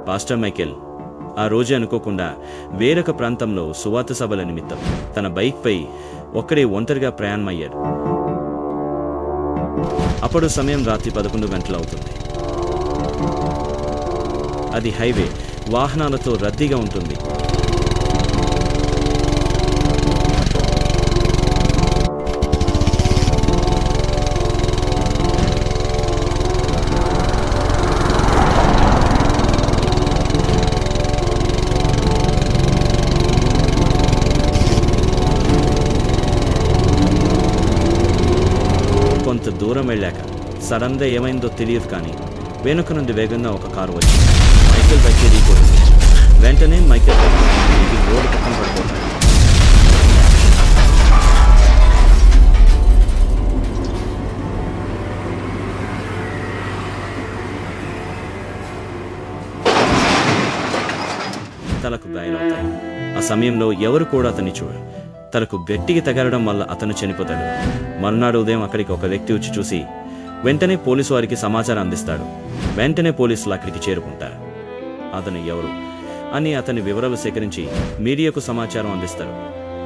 Pastor Michael ఆ రోజు అనుకోకుండా వేరొక ప్రాంతంలో సువార్త సభల నిమిత్తం తన బైక్పై ఒక్కడే ఒంటరిగా ప్రయాణమయ్యాడు. అప్పుడు సమయం రాత్రి 11 గంటలు అవుతుంది. అది హైవే, వాహనాలతో రద్దీగా ఉంటుంది. కొంత దూరం వెళ్ళాక సడన్గా ఏమైందో తెలియదు, కానీ వెనుక నుండి వేగంగా ఒక కారు వచ్చింది. మైకేల్ బైక్ ఢీకొట్టింది. వెంటనే మైకేల్ రోడ్డు పక్కన పడిపోతాడు. తలకు గాయాలవుతాయి. ఆ సమయంలో ఎవరు కూడా అతన్ని చూడరు. తలకు గట్టిగా తగలడం వల్ల అతను చనిపోతాడు. మరునాడు ఉదయం అక్కడికి ఒక వ్యక్తి వచ్చి చూసి వెంటనే పోలీసు వారికి సమాచారం అందిస్తాడు. వెంటనే పోలీసులు అక్కడికి చేరుకుంటారు. అతను ఎవరు అని అతని వివరాలు సేకరించి మీడియాకు సమాచారం అందిస్తారు.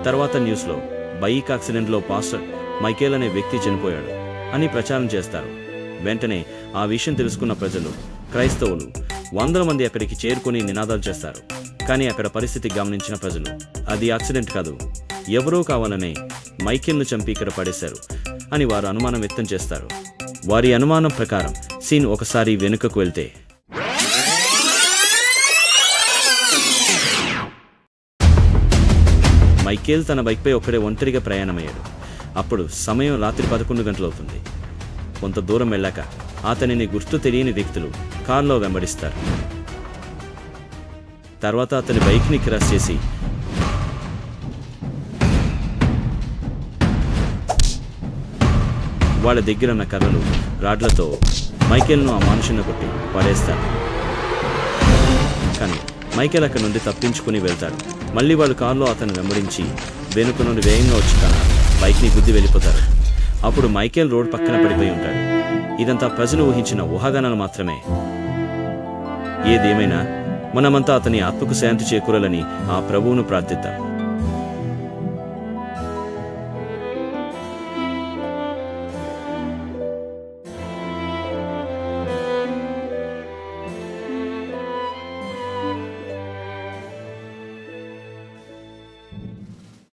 తర్వాత న్యూస్లో బైక్ యాక్సిడెంట్లో పాస్టర్ మైకేల్ అనే వ్యక్తి చనిపోయాడు అని ప్రచారం చేస్తారు. వెంటనే ఆ విషయం తెలుసుకున్న ప్రజలు, క్రైస్తవులు 100 మంది అక్కడికి చేరుకుని నినాదాలు చేస్తారు. కానీ అక్కడ పరిస్థితి గమనించిన ప్రజలు అది యాక్సిడెంట్ కాదు, ఎవరో కావాలనే మైకేల్ను చంపి ఇక్కడ పడేశారు అని వారు అనుమానం వ్యక్తం చేస్తారు. వారి అనుమానం ప్రకారం సీన్ ఒకసారి వెనుకకు వెళ్తే మైకేల్ తన బైక్పై ఒక్కడే ఒంటరిగా ప్రయాణమయ్యాడు. అప్పుడు సమయం రాత్రి 11 గంటలు అవుతుంది. కొంత దూరం వెళ్ళాక అతనిని గుర్తు తెలియని వ్యక్తులు కారులో వెంబడిస్తారు. తర్వాత అతని బైక్ని క్రాష్ చేసి వాళ్ళ దగ్గర ఉన్న కర్రలు, రాడ్లతో మైకేల్ను ఆ మనుషుని కొట్టి పడేస్తారు. కానీ మైకేల్ అక్కడి నుండి తప్పించుకుని వెళ్తాడు. మళ్ళీ వాళ్ళు కారులో అతను వెంబడించి వెనుక నుండి వేగంగా వచ్చి తన బైక్ని గుద్ది వెళ్ళిపోతారు. అప్పుడు మైకేల్ రోడ్ పక్కన పడిపోయి ఉంటాడు. ఇదంతా ప్రజలు ఊహించిన ఊహాగానాలు మాత్రమే. ఏదేమైనా మనమంతా అతని ఆత్మకు శాంతి చేకూరాలని ఆ ప్రభువును ప్రార్థిద్దాం.